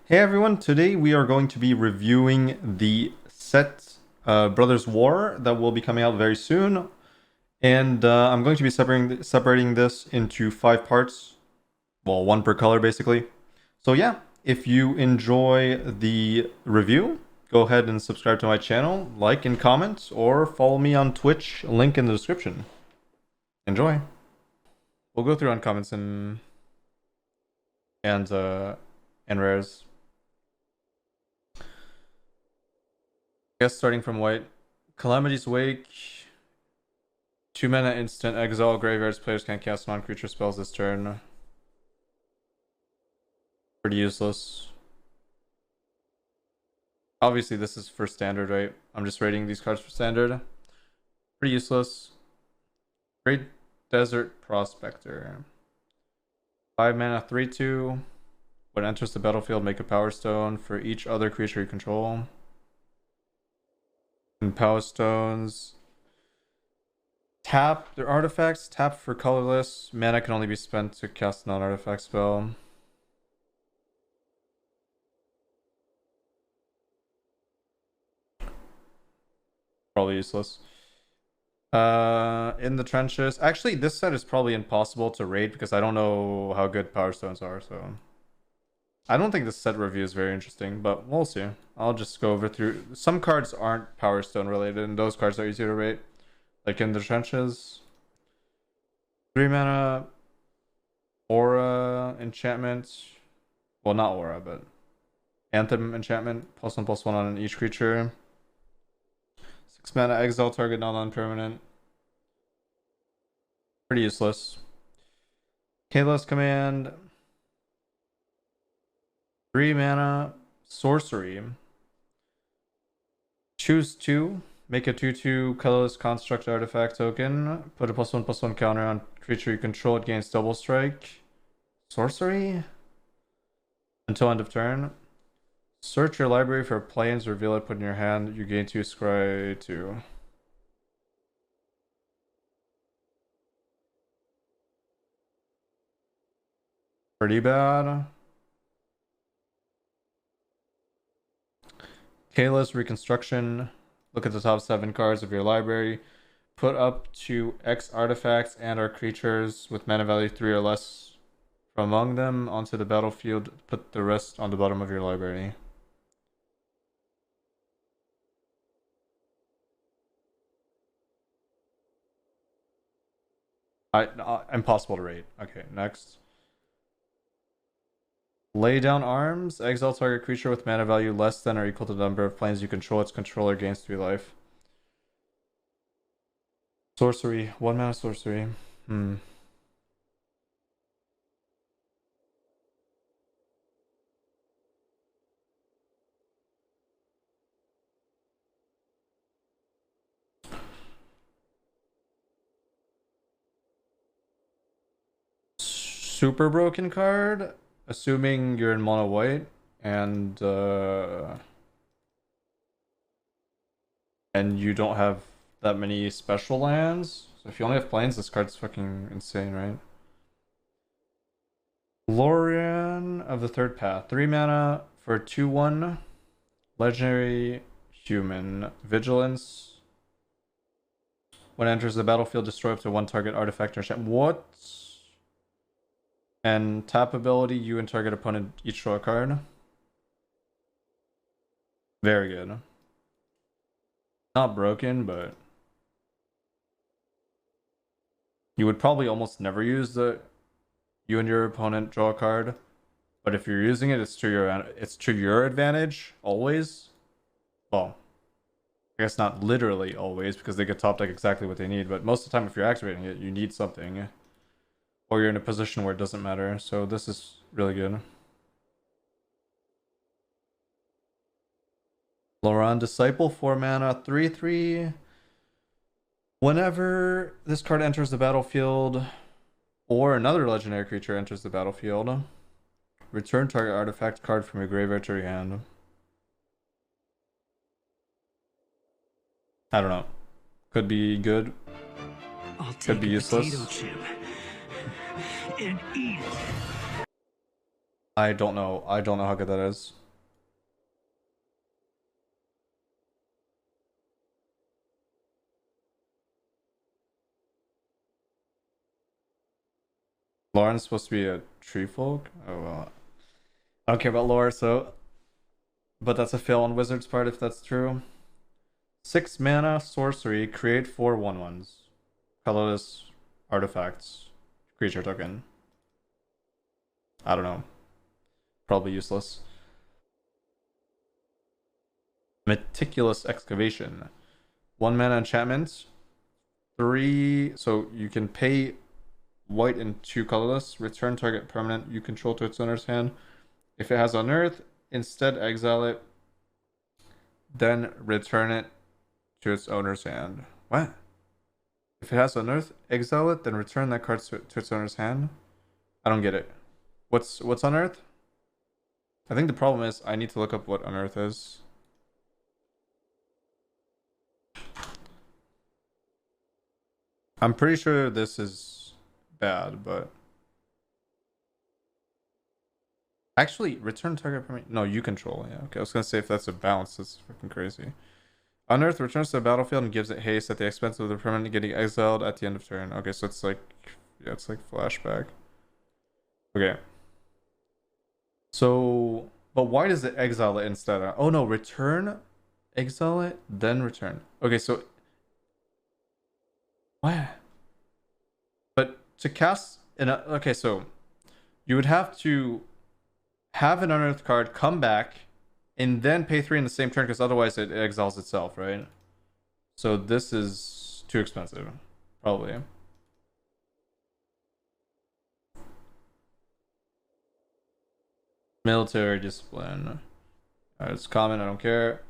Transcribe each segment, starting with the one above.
Hey everyone, today we are going to be reviewing the set Brothers War that will be coming out very soon. And I'm going to be separating this into 5 parts. Well, one per color basically. So yeah, if you enjoy the review, go ahead and subscribe to my channel, like and comment, or follow me on Twitch, link in the description. Enjoy. We'll go through uncommons and rares. I guess starting from white. Calamity's Wake. 2 mana instant exile graveyards. Players can't cast non-creature spells this turn. Pretty useless. Obviously, this is for standard, right? I'm just rating these cards for standard. Pretty useless. Great Desert Prospector. 5 mana, 3/2. When it enters the battlefield, make a Power Stone for each other creature you control. And Power Stones. Tap their artifacts. Tap for colorless. Mana can only be spent to cast non-artifact spell. Probably useless. In the trenches. Actually, this set is probably impossible to rate because I don't know how good Power Stones are, so I don't think this set review is very interesting, but we'll see. I'll just go over through. Some cards aren't Power Stone related, and those cards are easier to rate. Like in the trenches. 3 mana Aura enchantment. Well, not Aura, but Anthem enchantment. +1/+1 on each creature. 6 mana exile target non-permanent. Pretty useless. Kalos command. 3 mana sorcery. Choose 2. Make a 2/2 colorless construct artifact token. Put a +1/+1 counter on creature you control. It gains double strike. Sorcery? Until end of turn. Search your library for planes, reveal it, put in your hand. You gain 2, scry 2. Pretty bad. Kalos Reconstruction. Look at the top 7 cards of your library. Put up to X artifacts and or creatures with mana value 3 or less from among them onto the battlefield. Put the rest on the bottom of your library. Impossible to rate. Okay, next. Lay down arms. Exile target creature with mana value less than or equal to the number of planes you control. Its controller gains 3 life. Sorcery. 1 mana sorcery. Super broken card. Assuming you're in mono white and you don't have that many special lands. So if you only have planes, this card's fucking insane, right? Lorian of the Third Path. 3 mana for 2/1. Legendary human. Vigilance. When it enters the battlefield, destroy up to 1 target artifact or enchantment. What? And tap ability, you and target opponent each draw a card. Very good. Not broken, but you would probably almost never use the you and your opponent draw a card. But if you're using it, it's to your advantage always. Well, I guess not literally always because they get top deck exactly what they need, but most of the time if you're activating it, you need something. Or you're in a position where it doesn't matter. So this is really good. Loran Disciple, 4 mana, 3/3. Whenever this card enters the battlefield or another legendary creature enters the battlefield, return target artifact card from your graveyard to your hand. I don't know. Could be good. Could be useless. And eat it. I don't know. I don't know how good that is. Lauren's supposed to be a tree folk? Oh well. I don't care about lore, so but that's a fail on Wizard's part if that's true. 6 mana sorcery, create 4 1/1s. Colorless artifacts. Creature token. I don't know. Probably useless. Meticulous excavation. 1 mana enchantment. 3. So you can pay white and 2 colorless. Return target permanent you control to its owner's hand. If it has unearth, instead exile it. Then return it to its owner's hand. What? If it has unearth, exile it, then return that card to its owner's hand. I don't get it. What's unearth? I think the problem is I need to look up what unearth is. I'm pretty sure this is bad, but actually return target permanent. No, you control. Yeah, okay. I was gonna say if that's a bounce, that's freaking crazy. Unearth returns to the battlefield and gives it haste at the expense of the permanent getting exiled at the end of turn. Okay, so it's like, yeah, it's like flashback. Okay. So, but why does it exile it instead? Oh no, return, exile it, then return. Okay, so what? But to cast an okay, so you would have to have an unearthed card come back and then pay 3 in the same turn because otherwise it exiles itself, right? So this is too expensive, probably. Military discipline. It's common, I don't care.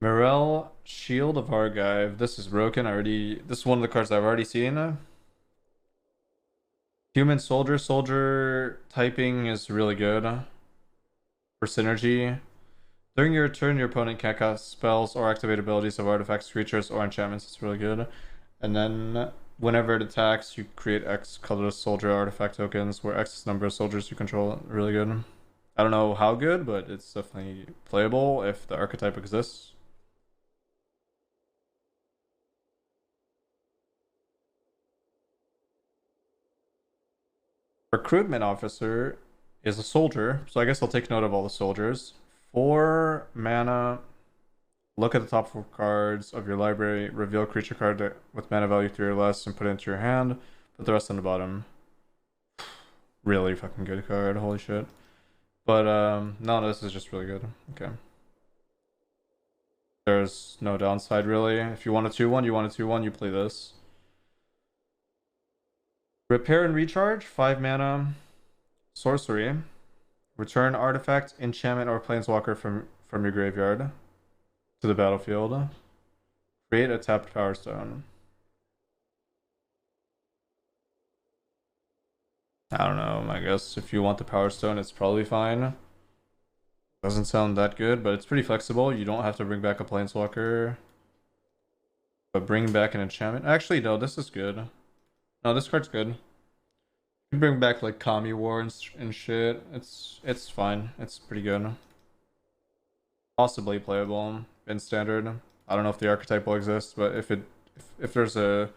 Morel, Shield of Argive. This is broken. This is one of the cards I've already seen. Human Soldier. Soldier typing is really good for synergy. During your turn, your opponent can't cast spells or activate abilities of artifacts, creatures, or enchantments. It's really good. And then whenever it attacks, you create X colorless soldier artifact tokens, where X is the number of soldiers you control. Really good. I don't know how good, but it's definitely playable if the archetype exists. Recruitment officer is a soldier, so I guess I'll take note of all the soldiers. 4 mana. Look at the top 4 cards of your library. Reveal a creature card with mana value 3 or less and put it into your hand. Put the rest on the bottom. Really fucking good card. Holy shit. But no, this is just really good. Okay. There's no downside really. If you want a 2/1, you want a 2/1, you play this. Repair and recharge, 5 mana. Sorcery. Return artifact, enchantment, or planeswalker from your graveyard to the battlefield. Create a tapped power stone. I don't know. I guess if you want the power stone, it's probably fine. Doesn't sound that good, but it's pretty flexible. You don't have to bring back a planeswalker. But bring back an enchantment. Actually, no, this is good. No, this card's good. You bring back like Kami War and shit. It's fine. It's pretty good. Possibly playable in standard. I don't know if the archetype will exist, but if there's an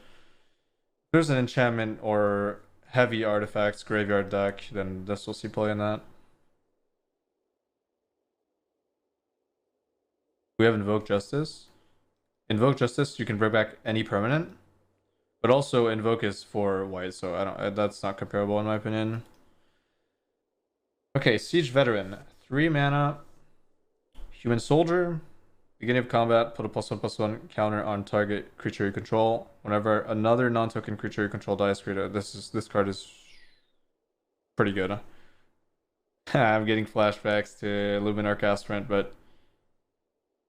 enchantment or heavy artifacts graveyard deck, then this will see play in that. We have Invoke Justice. Invoke Justice, you can bring back any permanent, but also Invoke is for white, so that's not comparable in my opinion. Okay, Siege Veteran, 3 mana, Human Soldier. Beginning of combat, put a +1/+1 counter on target creature you control. Whenever another non-token creature you control dies, this card is pretty good. I'm getting flashbacks to Luminar Castrant, but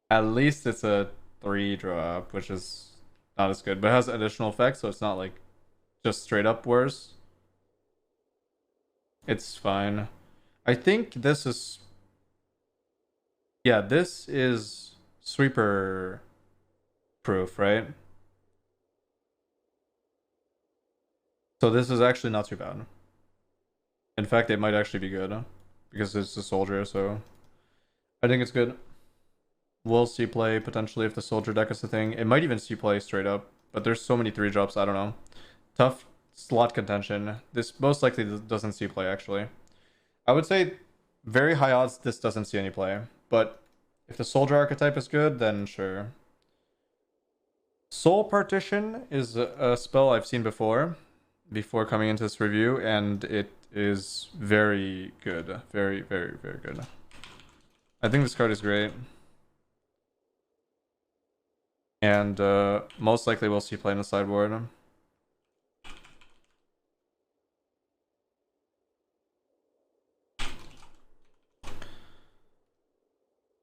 at least it's a 3-drop, which is not as good, but it has additional effects, so it's not like just straight up worse. It's fine. I think this is, yeah, this is sweeper proof, right? So this is actually not too bad. In fact, it might actually be good. because it's a soldier, so I think it's good. We'll see play potentially if the soldier deck is a thing. It might even see play straight up, but there's so many 3-drops, I don't know. Tough slot contention. This most likely doesn't see play, actually. I would say very high odds this doesn't see any play, but if the soldier archetype is good, then sure. Soul Partition is a spell I've seen before coming into this review, and it is very good. Very, very, very good. I think this card is great. And most likely we'll see play in the sideboard.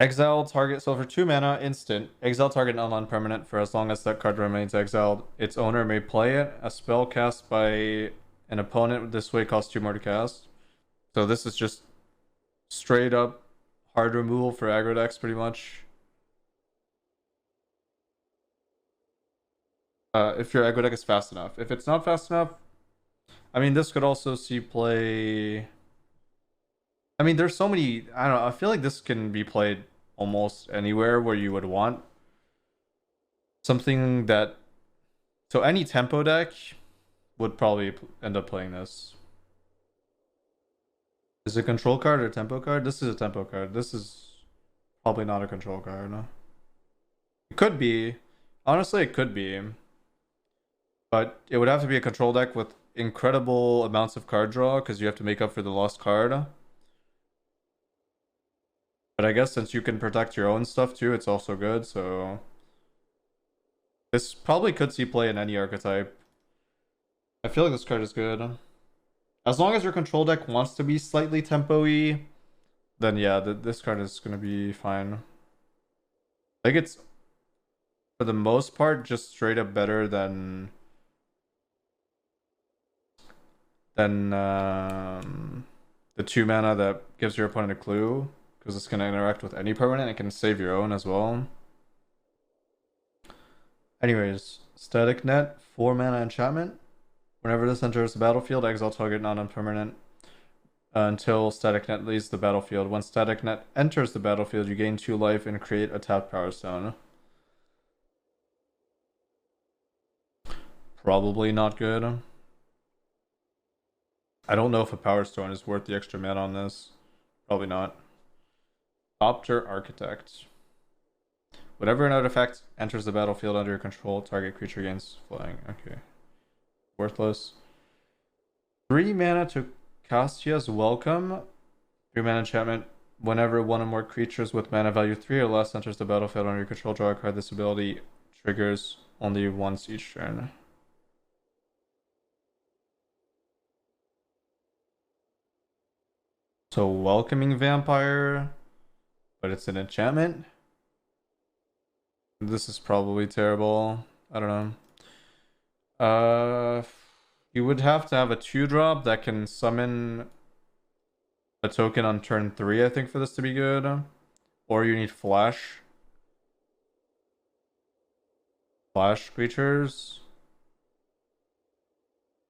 Exile target, so for 2 mana, instant. Exile target non-permanent for as long as that card remains exiled. Its owner may play it. A spell cast by an opponent this way costs 2 more to cast. So this is just straight up hard removal for aggro decks, pretty much. If your aggro deck is fast enough. If it's not fast enough, I mean, this could also see play. I mean, there's so many. I don't know. I feel like this can be played almost anywhere where you would want something that. So any tempo deck would probably end up playing this. Is it a control card or a tempo card? This is a tempo card. This is probably not a control card. No? It could be. Honestly, it could be. But it would have to be a control deck with incredible amounts of card draw because you have to make up for the lost card. But I guess since you can protect your own stuff too, it's also good, so... This probably could see play in any archetype. I feel like this card is good. As long as your control deck wants to be slightly tempo-y, then yeah, this card is going to be fine. I think it's, for the most part, just straight up better than the 2 mana that gives your opponent a clue, because it's going to interact with any permanent. It can save your own as well. Anyways, Static Net, 4 mana enchantment. Whenever this enters the battlefield, exile target non-permanent until Static Net leaves the battlefield. When Static Net enters the battlefield, you gain 2 life and create a tapped Power Stone. Probably not good. I don't know if a Power Stone is worth the extra mana on this. Probably not. Opter Architect. Whenever an artifact enters the battlefield under your control, target creature gains flying. Okay. Worthless. 3 mana to Castia's Welcome. 3 mana enchantment. Whenever one or more creatures with mana value 3 or less enters the battlefield under your control, draw a card. This ability triggers only once each turn. So Welcoming Vampire, but it's an enchantment. This is probably terrible. I don't know. You would have to have a 2-drop that can summon a token on turn 3, I think, for this to be good. Or you need flash. Flash creatures.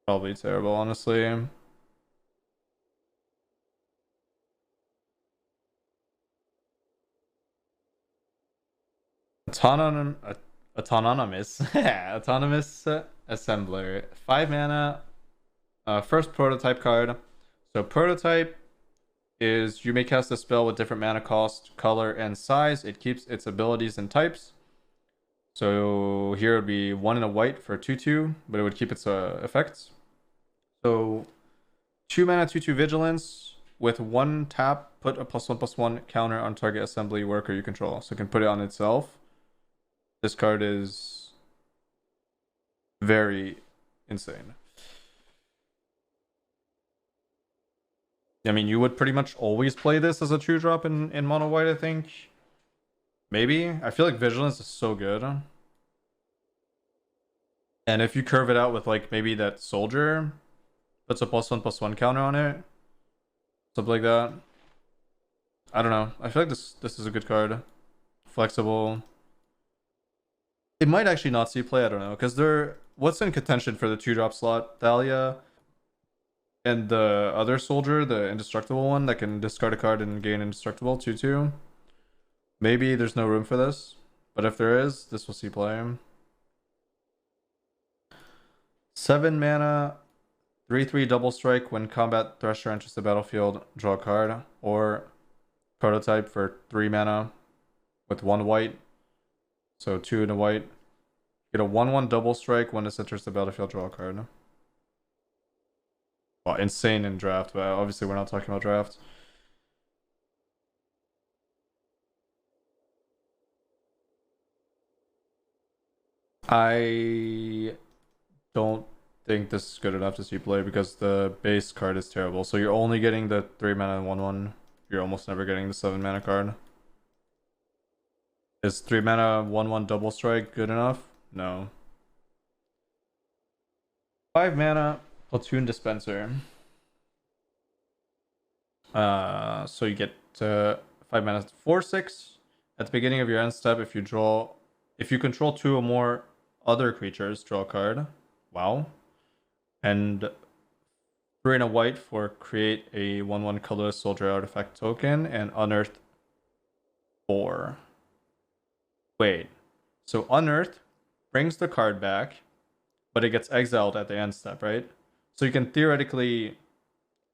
Probably terrible, honestly. Autonomous Autonomous Assembler. 5 mana. First prototype card. So prototype is you may cast a spell with different mana cost, color, and size. It keeps its abilities and types. So here it would be 1 and a white for 2/2, but it would keep its effects. So 2 mana 2/2 vigilance. With 1 tap, put a +1/+1 counter on target assembly worker you control. So it can put it on itself. This card is very insane. I mean, you would pretty much always play this as a 2-drop in mono white, I think. Maybe. I feel like Vigilance is so good. And if you curve it out with like maybe that soldier, puts a +1/+1 counter on it. Something like that. I don't know. I feel like this is a good card. Flexible. It might actually not see play, I don't know, because what's in contention for the 2-drop slot? Thalia, And the other soldier, the indestructible one that can discard a card and gain indestructible 2/2. Maybe there's no room for this, but if there is, this will see play. 7 mana, 3/3 double strike. When combat Thresher enters the battlefield, draw a card. Or prototype for 3 mana with 1 white. So 2 and a white. Get a 1/1 double strike. When this enters the battlefield, draw a card. Well, insane in draft, but obviously we're not talking about draft. I don't think this is good enough to see play because the base card is terrible. So you're only getting the 3 mana 1/1. You're almost never getting the 7 mana card. Is 3 mana 1/1 double strike good enough? No. 5 mana platoon dispenser. So you get 5 mana 4/6 at the beginning of your end step. If you control 2 or more other creatures, draw a card. Wow. And 3 and a white for create a 1/1 colorless soldier artifact token and unearth 4. Wait. So unearth brings the card back, but it gets exiled at the end step, right? So you can theoretically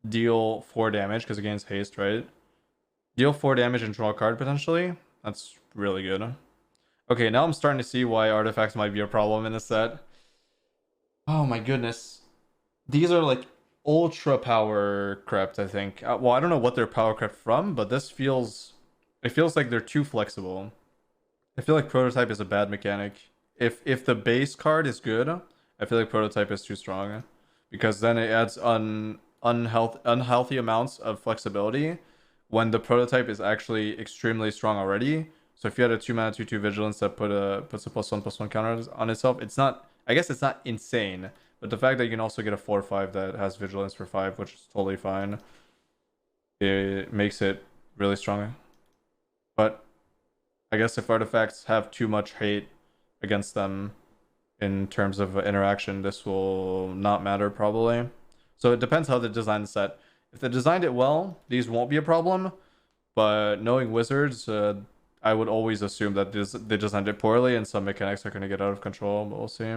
deal 4 damage because it gains haste, right? Deal 4 damage and draw a card potentially. That's really good. Okay, now I'm starting to see why artifacts might be a problem in this set. Oh my goodness. These are like ultra power crept, I think. Well, I don't know what they're power crept from, but it feels like they're too flexible. I feel like prototype is a bad mechanic. If the base card is good, I feel like prototype is too strong because then it adds unhealthy amounts of flexibility when the prototype is actually extremely strong already. So if you had a 2 mana 2/2 vigilance that puts a +1/+1 counter on itself, it's not, I guess it's not insane, but the fact that you can also get a 4/5 that has vigilance for 5, which is totally fine, it makes it really strong. But I guess if artifacts have too much hate against them in terms of interaction, this will not matter probably. So it depends how they design the set. If they designed it well, these won't be a problem. But knowing Wizards, I would always assume that they designed it poorly and some mechanics are going to get out of control, but we'll see.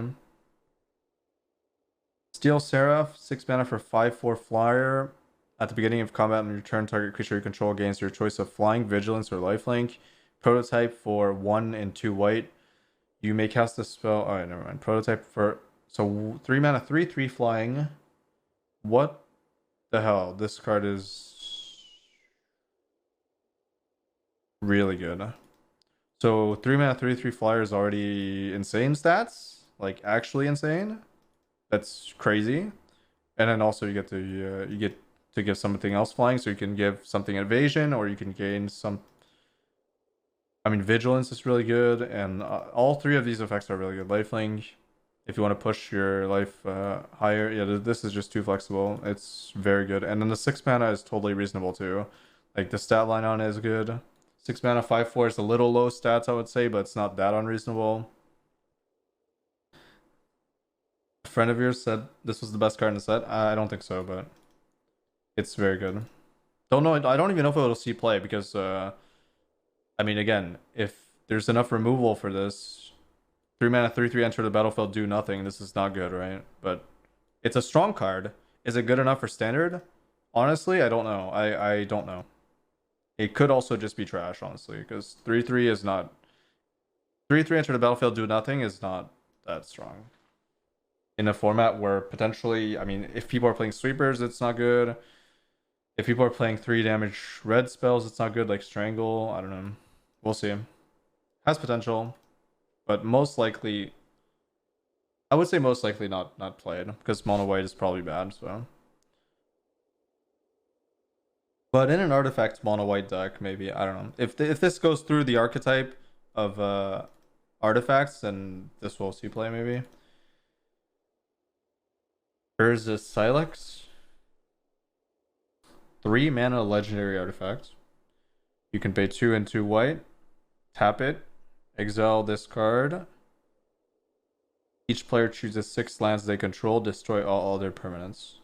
Steel Seraph, 6 mana for 5/4 flyer. At the beginning of combat, on your turn, target creature you control gains your choice of flying, vigilance, or lifelink. Prototype for 1 and 2 white. You may cast a spell. Alright, never mind. Prototype for. So 3 mana, 3/3 flying. What the hell? This card is really good. So 3 mana, 3/3 flyer is already insane stats. Like, actually insane. That's crazy. And then also you get to give something else flying, so you can give something evasion, or you can gain some. I mean, vigilance is really good, and all 3 of these effects are really good. Lifelink, if you want to push your life higher, yeah, this is just too flexible. It's very good, and then the 6 mana is totally reasonable too. Like the stat line on it is good. 6 mana 5/4 is a little low stats, I would say, but it's not that unreasonable. A friend of yours said this was the best card in the set. I don't think so, but it's very good. Don't know. I don't even know if it'll see play because, I mean, again, if there's enough removal for this, 3 mana 3/3 enter the battlefield, do nothing. This is not good, right? But it's a strong card. Is it good enough for standard? Honestly, I don't know. I don't know. It could also just be trash, honestly, because 3/3 is not 3/3 enter the battlefield, do nothing is not that strong. In a format where potentially, I mean, if people are playing sweepers, it's not good. If people are playing 3 damage red spells, it's not good, like Strangle. I don't know. We'll see. Has potential, but most likely, I would say most likely not played because mono white is probably bad. So, but in an artifact mono white deck, maybe I don't know if this goes through the archetype of artifacts, then this will see play maybe. Here's a Silex. 3 mana legendary artifact. You can pay 2 and 2 white. Tap it. Exile this card. Each player chooses 6 lands they control. Destroy all other permanents.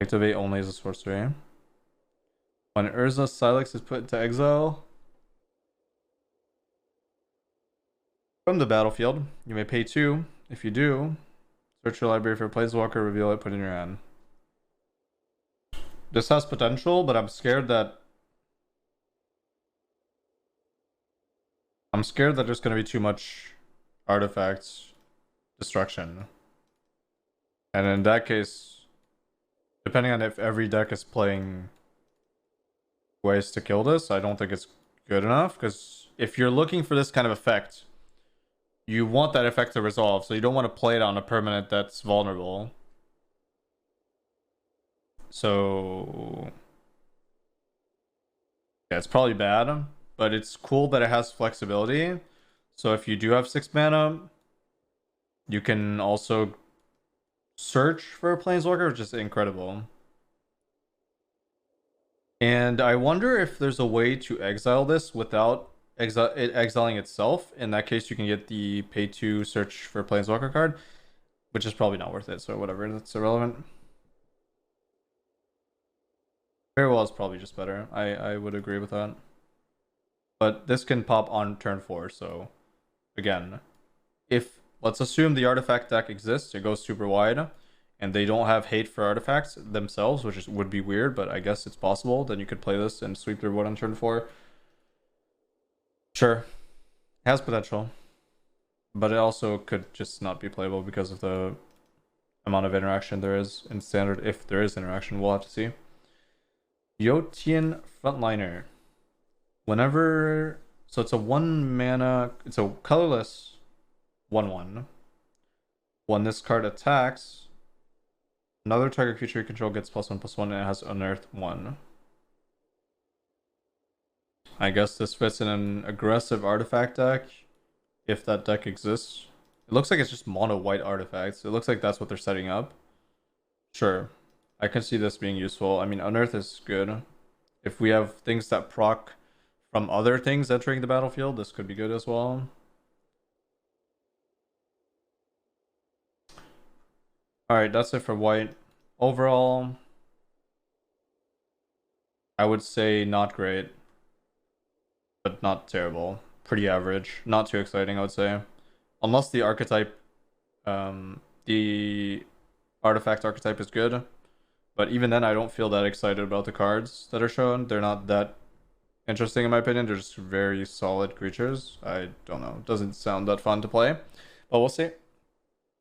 Activate only as a sorcery. When Urza Silex is put into exile from the battlefield, you may pay 2. If you do, search your library for a Planeswalker, reveal it, put it in your hand. This has potential, but I'm scared that there's going to be too much artifacts destruction. And in that case, depending on if every deck is playing ways to kill this, I don't think it's good enough. Because if you're looking for this kind of effect, you want that effect to resolve. So you don't want to play it on a permanent that's vulnerable. So yeah, it's probably bad, but it's cool that it has flexibility. So if you do have 6 mana, you can also search for a Planeswalker, which is incredible. And I wonder if there's a way to exile this without exiling itself. In that case, you can get the pay 2 search for Planeswalker card, which is probably not worth it, so whatever, that's irrelevant. Farewell is probably just better. I would agree with that. But this can pop on turn 4, so again, if let's assume the artifact deck exists, it goes super wide, and they don't have hate for artifacts themselves, which would be weird, but I guess it's possible. Then you could play this and sweep through wood on turn 4. Sure, it has potential, but it also could just not be playable because of the amount of interaction there is in standard. If there is interaction, we'll have to see. Yotian Frontliner. Whenever, so it's a 1 mana, it's a colorless 1/1. When this card attacks, another target creature you control gets +1/+1 and it has Unearth 1. I guess this fits in an aggressive artifact deck, if that deck exists. It looks like it's just mono white artifacts. It looks like that's what they're setting up. Sure, I can see this being useful. I mean, Unearth is good. If we have things that proc from other things entering the battlefield, this could be good as well. Alright, that's it for white. Overall, I would say not great, but not terrible. Pretty average. Not too exciting, I would say. Unless the archetype, the artifact archetype is good. But even then, I don't feel that excited about the cards that are shown. They're not that interesting in my opinion. They're just very solid creatures. I don't know. It doesn't sound that fun to play. But we'll see.